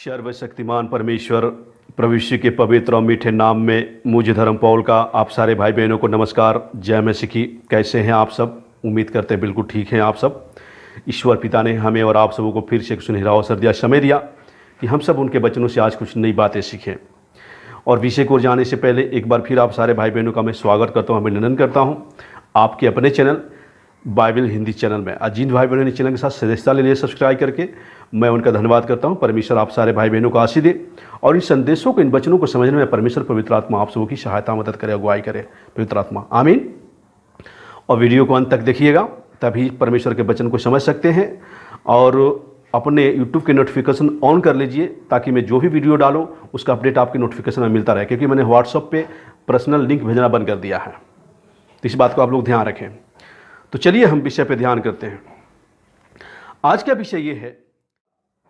सर्वशक्तिमान परमेश्वर प्रभु यीशु के पवित्र और मीठे नाम में मुझे धर्म पौल का आप सारे भाई बहनों को नमस्कार। जय मसीह की। कैसे हैं आप सब? उम्मीद करते हैं बिल्कुल ठीक हैं आप सब। ईश्वर पिता ने हमें और आप सबों को फिर से एक सुनहरा अवसर दिया, समय दिया कि हम सब उनके वचनों से आज कुछ नई बातें सीखें। और विषय को जाने से पहले एक बार फिर आप सारे भाई बहनों का मैं स्वागत करता हूँ, अभिनंदन करता हूँ आपके अपने चैनल बाइबल हिंदी चैनल में। आज जिन भाई बहनों ने चैनल के साथ सदस्यता ले लिया सब्सक्राइब करके, मैं उनका धन्यवाद करता हूं। परमेश्वर आप सारे भाई बहनों को आशीष दे और इन संदेशों को, इन वचनों को समझने में परमेश्वर पवित्र आत्मा आप सबों की सहायता मदद करे, अगुवाई करे पवित्र आत्मा, आमीन। और वीडियो को अंत तक देखिएगा, तभी परमेश्वर के वचन को समझ सकते हैं। और अपने यूट्यूब के नोटिफिकेशन ऑन कर लीजिए ताकि मैं जो भी वीडियो डालूँ उसका अपडेट आपके नोटिफिकेशन में मिलता रहे, क्योंकि मैंने व्हाट्सएप पे पर्सनल लिंक भेजना बंद कर दिया है, तो इस बात को आप लोग ध्यान रखें। तो चलिए हम विषय पे ध्यान करते हैं। आज का विषय ये है,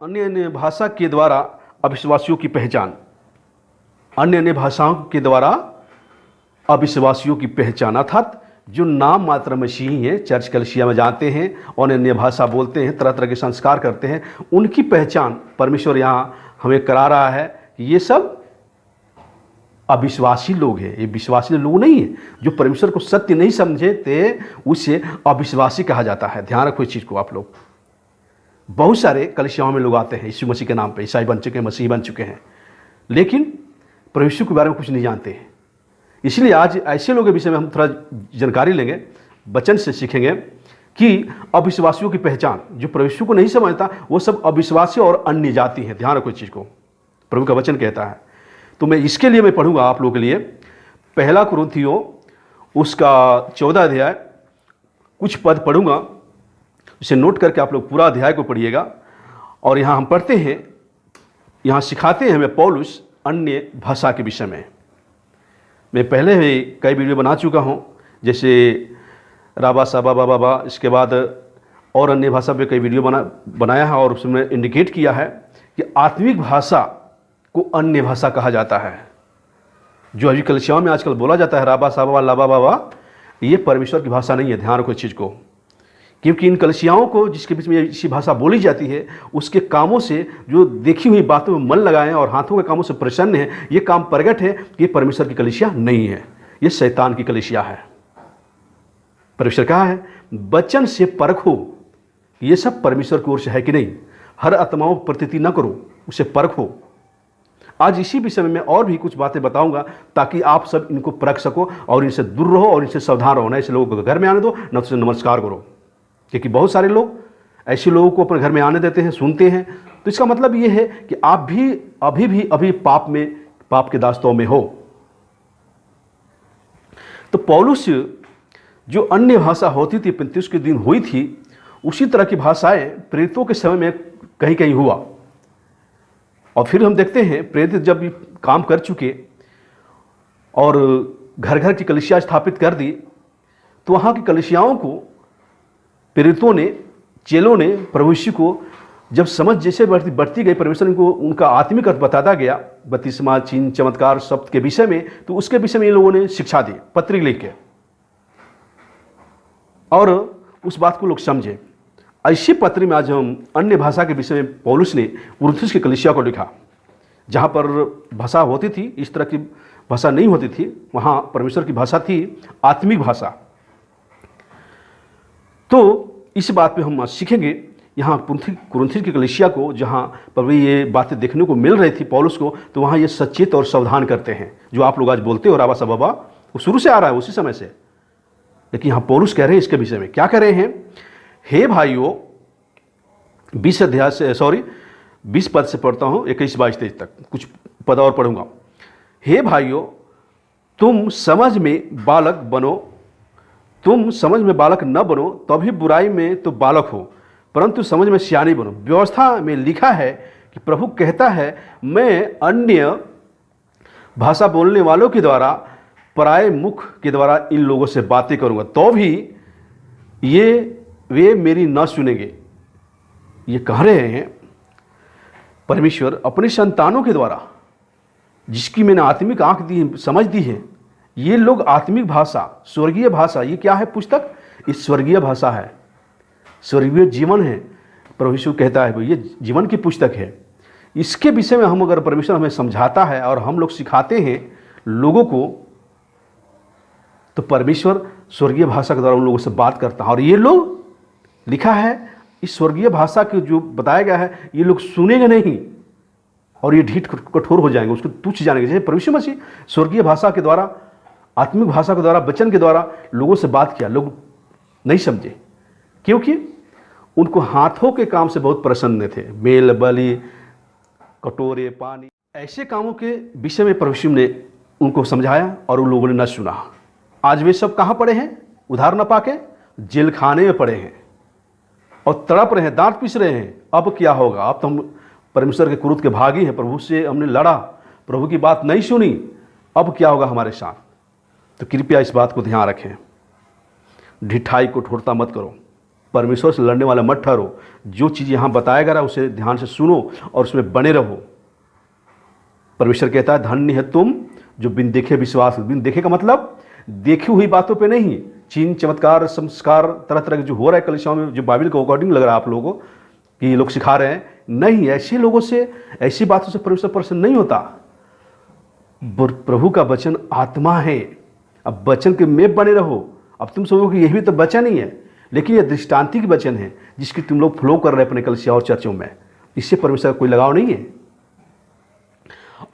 अन्य अन्य भाषा के द्वारा अविश्वासियों की पहचान। अन्य अन्य भाषाओं के द्वारा अविश्वासियों की पहचान, अर्थात जो नाम मात्र मसीही हैं, चर्च कलीसिया में जाते हैं और अन्य भाषा बोलते हैं, तरह तरह के संस्कार करते हैं, उनकी पहचान परमेश्वर यहाँ हमें करा रहा है कि ये सब अविश्वासी लोग हैं। ये विश्वासी लोग नहीं है। जो परमेश्वर को सत्य नहीं समझे थे उसे अविश्वासी कहा जाता है। ध्यान रखो इस चीज़ को आप लोग। बहुत सारे कलीसियाओं में लोग आते हैं यीशु मसीह के नाम पे, ईसाई बन चुके हैं, मसीही बन चुके हैं, लेकिन परमेश्वर के बारे में कुछ नहीं जानते हैं। इसलिए आज ऐसे लोगों के विषय में हम थोड़ा जानकारी लेंगे, वचन से सीखेंगे कि अविश्वासियों की पहचान। जो परमेश्वर को नहीं समझता वो सब अविश्वासी और अन्य जाति हैं। ध्यान रखो इस चीज़ को, प्रभु का वचन कहता है। तो मैं इसके लिए मैं पढ़ूंगा आप लोगों के लिए पहला कुरिन्थियों उसका 14 अध्याय, कुछ पद पढ़ूंगा, इसे नोट करके आप लोग पूरा अध्याय को पढ़िएगा। और यहाँ हम पढ़ते हैं, यहाँ सिखाते हैं हमें पौलुस अन्य भाषा के विषय में। मैं पहले ही कई वीडियो बना चुका हूँ, जैसे राबा साबा बाबा बा, इसके बाद और अन्य भाषा पे कई वीडियो बनाया है और उसमें इंडिकेट किया है कि आत्मिक भाषा को अन्य भाषा कहा जाता है। जो अभी कलीसियाओं में आजकल बोला जाता है राबा साबा लाबा बाबा, ये परमेश्वर की भाषा नहीं है। ध्यान रखो इस चीज़ को, क्योंकि इन कलीसियाओं को जिसके बीच में ऐसी भाषा बोली जाती है, उसके कामों से, जो देखी हुई बातों में मन लगाएं और हाथों के कामों से प्रसन्न है, ये काम प्रगट है कि परमेश्वर की कलीसिया नहीं है, ये शैतान की कलीसिया है। परमेश्वर कहा है वचन से परखो ये सब परमेश्वर की ओर से है कि नहीं। हर आत्माओं पर प्रतीति न करो, उसे परखो। आज इसी विषय में मैं और भी कुछ बातें बताऊंगा ताकि आप सब इनको परख सको और इनसे दूर रहो और इनसे सावधान रहो। न ऐसे लोगों को घर में आने दो, न तो नमस्कार करो, क्योंकि बहुत सारे लोग ऐसे लोगों को अपने घर में आने देते हैं, सुनते हैं। तो इसका मतलब ये है कि आप भी अभी पाप के दास्तों में हो। तो पौलुस जो अन्य भाषा होती थी, 35 के दिन हुई थी, उसी तरह की भाषाएं प्रेरितों के समय में कहीं कहीं हुआ। और फिर हम देखते हैं प्रेरित जब काम कर चुके और घर घर की कलीसिया स्थापित कर दी, तो वहाँ की कलीसियाओं को प्रेरितों ने, चेलों ने प्रभु यीशु को जब समझ जैसे बढ़ती गई, परमेश्वर को उनका आत्मिक अर्थ बताता गया, बपतिस्मा, चिन्ह, चमत्कार शब्द के विषय में, तो उसके विषय में इन लोगों ने शिक्षा दी, पत्री लिख के, और उस बात को लोग समझे। ऐसी पत्री में आज हम अन्य भाषा के विषय में पौलुस ने कुरिन्थुस की कलीसिया को लिखा, जहाँ पर भाषा होती थी, इस तरह की भाषा नहीं होती थी। वहाँ परमेश्वर की भाषा थी आत्मिक भाषा। तो इस बात पे हम आज सीखेंगे। यहाँ कुरिन्थुस की कलीसिया को जहाँ पर ये बातें देखने को मिल रही थी पौलुस को, तो वहाँ ये सचेत और सावधान करते हैं। जो आप लोग आज बोलते हो राबा साबा, वो शुरू से आ रहा है, उसी समय से। लेकिन यहाँ पौलुस कह रहे हैं इसके विषय में, क्या कह रहे हैं? हे भाइयों, 20 पद से पढ़ता हूँ, 21-22 तक कुछ पद और पढ़ूंगा। हे भाइयों, तुम समझ में बालक न बनो, तभी बुराई में तो बालक हो, परंतु समझ में सियानी बनो। व्यवस्था में लिखा है कि प्रभु कहता है, मैं अन्य भाषा बोलने वालों के द्वारा, पराये मुख के द्वारा इन लोगों से बातें करूंगा, तो भी वे मेरी न सुनेंगे। ये कह रहे हैं परमेश्वर अपने संतानों के द्वारा, जिसकी मैंने आत्मिक आंख दी, समझ दी है। ये लोग आत्मिक भाषा, स्वर्गीय भाषा, ये क्या है पुस्तक? इस स्वर्गीय भाषा है, स्वर्गीय जीवन है। प्रभु यीशु कहता है ये जीवन की पुस्तक है। इसके विषय में हम अगर परमेश्वर हमें समझाता है और हम लोग सिखाते हैं लोगों को, तो परमेश्वर स्वर्गीय भाषा के द्वारा उन लोगों से बात करता है। और ये लोग, लिखा है इस स्वर्गीय भाषा के जो बताया गया है, ये लोग सुनेंगे नहीं और ये ढीठ कठोर हो जाएंगे, उसको तुच्छ जानेंगे। जैसे परमेश्वर मसीह स्वर्गीय भाषा के द्वारा, आत्मिक भाषा के द्वारा, वचन के द्वारा लोगों से बात किया, लोग नहीं समझे क्योंकि उनको हाथों के काम से बहुत प्रसन्न थे। मेल, बलि, कटोरे, पानी, ऐसे कामों के विषय में परमेश्वर ने उनको समझाया और उन लोगों ने न सुना। आज वे सब कहाँ पड़े हैं? उधार न पाके जेल खाने में पड़े हैं और तड़प रहे हैं, दांत पीस रहे हैं। अब क्या होगा? अब तो हम परमेश्वर के क्रोध के भागी हैं, प्रभु से हमने लड़ा, प्रभु की बात नहीं सुनी, अब क्या होगा हमारे साथ? तो कृपया इस बात को ध्यान रखें, ढिठाई को कठोरता मत करो, परमेश्वर से लड़ने वाला मत ठहरो। जो चीज़ यहाँ बताया गया उसे ध्यान से सुनो और उसमें बने रहो। परमेश्वर कहता है धन्य है तुम जो बिन देखे विश्वास। बिन देखे का मतलब देखी हुई बातों पे नहीं, चिन्ह, चमत्कार, संस्कार तरह तरह के जो हो रहा है कलीसियाओं में, जो बाइबल के अकॉर्डिंग लग रहा है आप लोगों को कि ये लोग सिखा रहे हैं, नहीं, ऐसे लोगों से, ऐसी बातों से परमेश्वर प्रसन्न नहीं होता। प्रभु का वचन आत्मा है। अब वचन के में बने रहो। अब तुम सोचो कि यही भी तो वचन ही है, लेकिन यह दृष्टांतिक वचन है जिसकी तुम लोग फ्लो कर रहे हैं अपने कलीसिया और चर्चों में। इससे परमेश्वर का कोई लगाव नहीं है।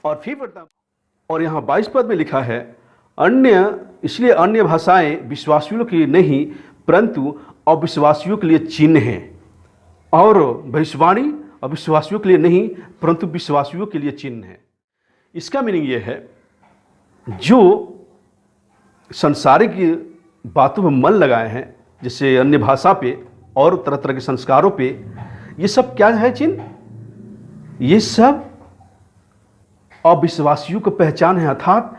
और फिर पढ़ता, और यहाँ 22 पद में लिखा है अन्य, इसलिए अन्य भाषाएं विश्वासियों के लिए नहीं परंतु अविश्वासियों के लिए चिन्ह हैं, और भविष्यवाणी अविश्वासियों के लिए नहीं परंतु विश्वासियों के लिए चिन्ह है। इसका मीनिंग यह है जो संसारिक बातों में मन लगाए हैं, जैसे अन्य भाषा पे और तरह तरह के संस्कारों पे, ये सब क्या है चिन्ह? ये सब अविश्वासियों को पहचान है, अर्थात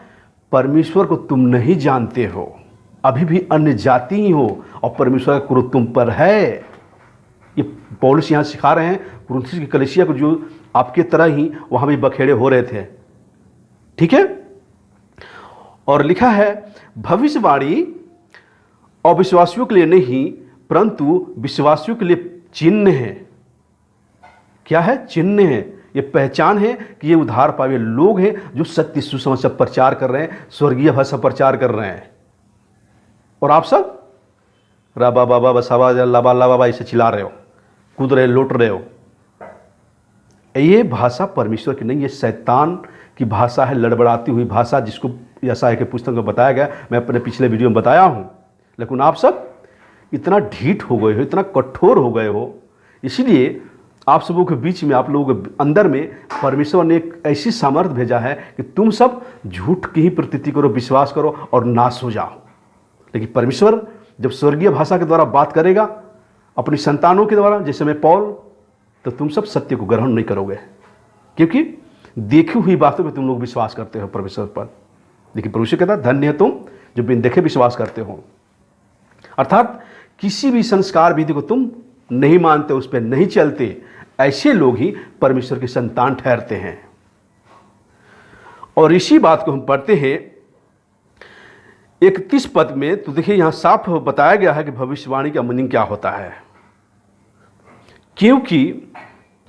परमेश्वर को तुम नहीं जानते हो, अभी भी अन्य जाति ही हो और परमेश्वर का क्रोध तुम पर है। ये पौलुस यहाँ सिखा रहे हैं कुरिन्थियों की कलीसिया को, जो आपके तरह ही वहाँ भी बखेड़े हो रहे थे। ठीक है। और लिखा है भविष्यवाणी अविश्वासियों के लिए नहीं परंतु विश्वासियों के लिए चिन्ह है। क्या है? चिन्ह है। ये पहचान है कि ये उद्धार पाए लोग हैं जो सत्य सुसमाचार प्रचार कर रहे हैं, स्वर्गीय भाषा प्रचार कर रहे हैं। और आप सब राबा बाबा बसाबा लाबा लाबा ऐसे चिल्ला रहे हो, कूद रहे, लौट रहे हो। ये भाषा परमेश्वर की नहीं, ये शैतान की भाषा है, लड़बड़ाती हुई भाषा, जिसको यशायाह के पुस्तक में बताया गया, मैं अपने पिछले वीडियो में बताया हूँ। लेकिन आप सब इतना ढीठ हो गए हो, इतना कठोर हो गए हो, इसलिए आप सबों के बीच में, आप लोगों के अंदर में परमेश्वर ने एक ऐसी सामर्थ्य भेजा है कि तुम सब झूठ की ही प्रतीति करो, विश्वास करो और नाश हो जाओ। लेकिन परमेश्वर जब स्वर्गीय भाषा के द्वारा बात करेगा अपनी संतानों के द्वारा, जैसे मैं पौल, तो तुम सब सत्य को ग्रहण नहीं करोगे, क्योंकि देखी हुई बातों में तुम लोग विश्वास करते हो परमेश्वर पर। लेकिन परमेश्वर कहता है धन्य है तुम जो बिन देखे विश्वास करते हो, अर्थात किसी भी संस्कार विधि को तुम नहीं मानते, उस पर नहीं चलते, ऐसे लोग ही परमेश्वर के संतान ठहरते हैं। और इसी बात को हम पढ़ते हैं 31 पद में, तो देखिए यहां साफ बताया गया है कि भविष्यवाणी का मीनिंग क्या होता है। क्योंकि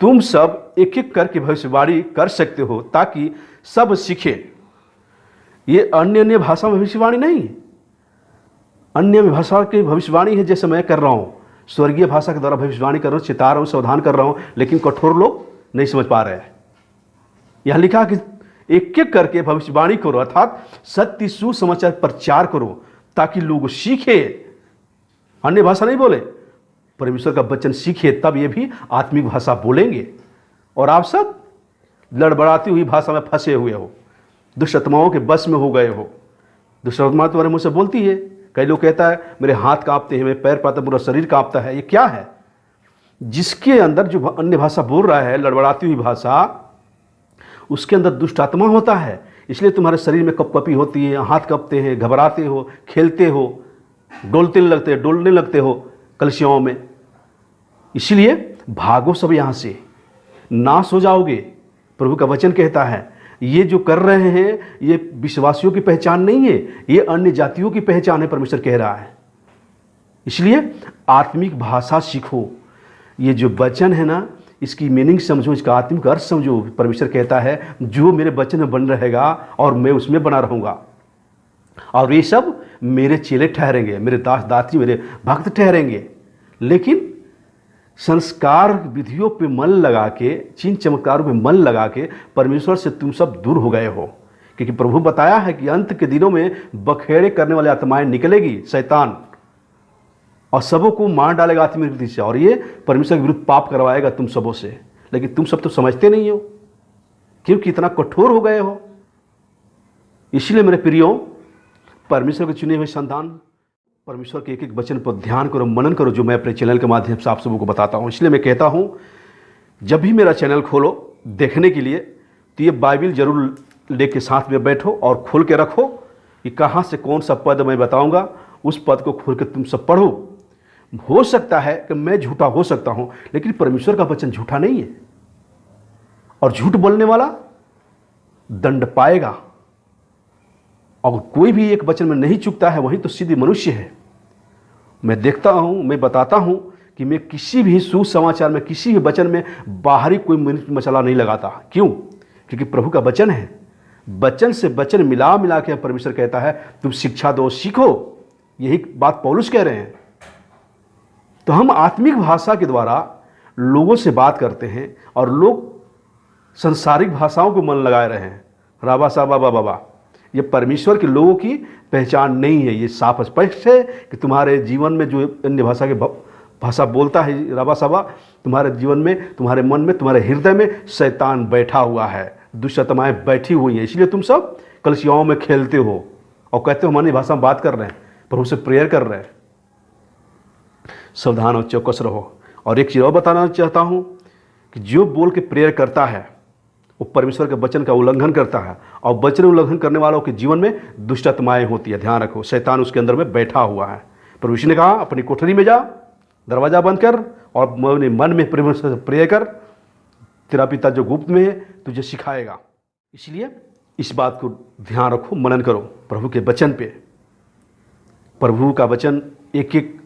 तुम सब एक एक करके भविष्यवाणी कर सकते हो ताकि सब सीखे। ये अन्य भाषा में भविष्यवाणी नहीं, अन्य भाषा की भविष्यवाणी है, जैसे मैं कर रहा हूं, स्वर्गीय भाषा के द्वारा भविष्यवाणी कर रहा हूं, चिता रहा हूं, सावधान कर रहा हूं, लेकिन कठोर लोग नहीं समझ पा रहे हैं। यहां लिखा कि एक एक करके भविष्यवाणी करो, अर्थात सत्य सुसमाचार प्रचार करो ताकि लोग सीखे। अन्य भाषा नहीं बोले, परमेश्वर का वचन सीखे, तब ये भी आत्मिक भाषा बोलेंगे। और आप सब लड़बड़ाती हुई भाषा में फंसे हुए हो, दुष्ट आत्माओं के बस में हो गए हो। दुष्ट आत्मा तुम्हारे मुंह से बोलती है, कई लोग कहता है मेरे हाथ कांपते हैं, मेरे पैर पाता, पूरा शरीर कांपता है। ये क्या है? जिसके अंदर जो अन्य भाषा बोल रहा है, लड़बड़ाती हुई भाषा, उसके अंदर दुष्ट आत्मा होता है। इसलिए तुम्हारे शरीर में कपकपी होती है, हाथ कांपते हैं, घबराते हो, खेलते हो, डोलने लगते हो कलसियाओं में। इसलिए भागो सब यहाँ से, नाश हो जाओगे। प्रभु का वचन कहता है ये जो कर रहे हैं ये विश्वासियों की पहचान नहीं है, ये अन्य जातियों की पहचान है, परमेश्वर कह रहा है। इसलिए आत्मिक भाषा सीखो। ये जो वचन है ना, इसकी मीनिंग समझो, इसका आत्मिक अर्थ समझो। परमेश्वर कहता है जो मेरे वचन में बन रहेगा और मैं उसमें बना रहूँगा, और ये सब मेरे चेले ठहरेंगे, मेरे दास दासी, मेरे भक्त ठहरेंगे। लेकिन संस्कार विधियों पे मन लगा के, चिन्ह चमत्कारों पे मन लगा के परमेश्वर से तुम सब दूर हो गए हो। क्योंकि प्रभु बताया है कि अंत के दिनों में बखेड़े करने वाली आत्माएं निकलेगी, शैतान, और सबों को मार डालेगा आत्मिक रीति से, और ये परमेश्वर के विरुद्ध पाप करवाएगा तुम सबों से। लेकिन तुम सब तो समझते नहीं हो, क्योंकि इतना कठोर हो गए हो। इसलिए मेरे प्रियो, परमेश्वर के चुने हुए संतान, परमेश्वर के एक एक वचन पर ध्यान करो, मनन करो, जो मैं अपने चैनल के माध्यम से आप सबों को बताता हूँ। इसलिए मैं कहता हूँ, जब भी मेरा चैनल खोलो देखने के लिए, तो ये बाइबिल जरूर लेके साथ में बैठो और खोल के रखो कि कहाँ से कौन सा पद मैं बताऊँगा, उस पद को खोल के तुम सब पढ़ो। हो सकता है कि मैं झूठा हो सकता हूँ, लेकिन परमेश्वर का वचन झूठा नहीं है, और झूठ बोलने वाला दंड पाएगा। और कोई भी एक वचन में नहीं चूकता है, वही तो सीधी मनुष्य है। मैं देखता हूँ, मैं बताता हूँ कि मैं किसी भी सुसमाचार में, किसी भी वचन में बाहरी कोई मसाला नहीं लगाता। क्यों? क्योंकि प्रभु का वचन है। वचन से वचन मिला मिला के परमेश्वर कहता है तुम शिक्षा दो, सीखो। यही बात पौलुस कह रहे हैं। तो हम आत्मिक भाषा के द्वारा लोगों से बात करते हैं, और लोग सांसारिक भाषाओं को मन लगाए रहे हैं, राबा साबा बाबा। ये परमेश्वर के लोगों की पहचान नहीं है। ये साफ स्पष्ट है कि तुम्हारे जीवन में जो अन्य भाषा के भाषा बोलता है राबा साबा, तुम्हारे जीवन में, तुम्हारे मन में, तुम्हारे हृदय में शैतान बैठा हुआ है, दुष्ट आत्माएं बैठी हुई हैं। इसलिए तुम सब कलसियाओं में खेलते हो और कहते हो हमारी भाषा में बात कर रहे हैं, प्रभु से प्रेयर कर रहे हैं। सावधान और चौकस रहो। और एक चीज़ और बताना चाहता हूँ कि जो बोल के प्रेयर करता है वो परमेश्वर के वचन का उल्लंघन करता है, और वचन उल्लंघन करने वालों के जीवन में दुष्ट आत्माएं होती है। ध्यान रखो, शैतान उसके अंदर में बैठा हुआ है। परमेश्वर ने कहा अपनी कोठरी में जा, दरवाजा बंद कर और मन में परमेश्वर से प्रेयर कर, तेरा पिता जो गुप्त में है तुझे सिखाएगा। इसलिए इस बात को ध्यान रखो, मनन करो प्रभु के वचन पे। प्रभु का वचन एक एक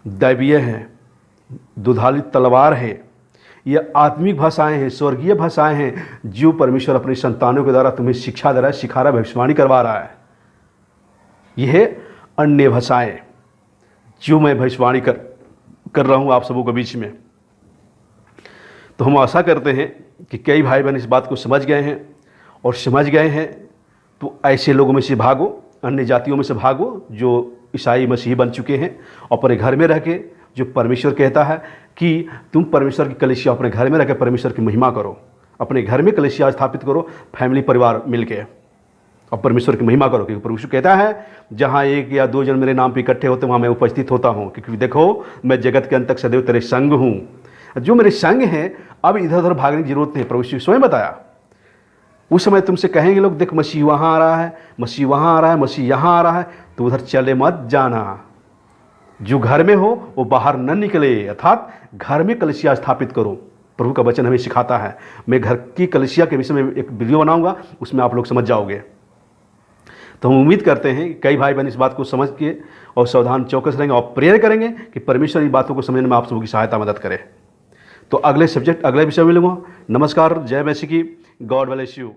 दैवीय है, दुधाली तलवार है। ये आत्मिक भाषाएं हैं, स्वर्गीय भाषाएं हैं, जो परमेश्वर अपने संतानों के द्वारा तुम्हें शिक्षा दे रहा है, सिखा रहा है, भविष्यवाणी करवा रहा है। यह है अन्य भाषाएं जो मैं भविष्यवाणी कर रहा हूं आप सबों के बीच में। तो हम आशा करते हैं कि कई भाई बहन इस बात को समझ गए हैं, और समझ गए हैं तो ऐसे लोगों में से भागो, अन्य जातियों में से भागो जो ईसाई मसीही बन चुके हैं, और अपने घर में रह के, जो परमेश्वर कहता है कि तुम परमेश्वर की कलीसिया अपने घर में रह के परमेश्वर की महिमा करो। अपने घर में कलीसिया स्थापित करो, फैमिली परिवार मिलके, और परमेश्वर की महिमा करो। क्योंकि परमेश्वर कहता है जहाँ एक या दो जन मेरे नाम पे इकट्ठे होते वहाँ मैं उपस्थित होता हूँ। क्योंकि देखो मैं जगत के अंत तक सदैव तेरे संग हूँ। जो मेरे संग हैं, अब इधर उधर भागने की जरूरत नहीं। परमेश्वर स्वयं बताया। उस समय तुमसे कहेंगे लोग, देख मसीह वहाँ आ रहा है, मसीह वहाँ आ रहा है, मसीह यहाँ आ रहा है, तो उधर चले मत जाना। जो घर में हो वो बाहर न निकले, अर्थात घर में कलीसिया स्थापित करो। प्रभु का वचन हमें सिखाता है। मैं घर की कलीसिया के विषय में एक वीडियो बनाऊंगा, उसमें आप लोग समझ जाओगे। तो हम उम्मीद करते हैं कि कई भाई बहन इस बात को समझ के और सावधान चौकस रहेंगे और प्रेयर करेंगे कि परमेश्वर इन बातों को समझने में आप सबों की सहायता मदद करे। तो अगले सब्जेक्ट, अगले विषय में मिलूंगा। नमस्कार, जय मसीह की, गॉड ब्लेस यू।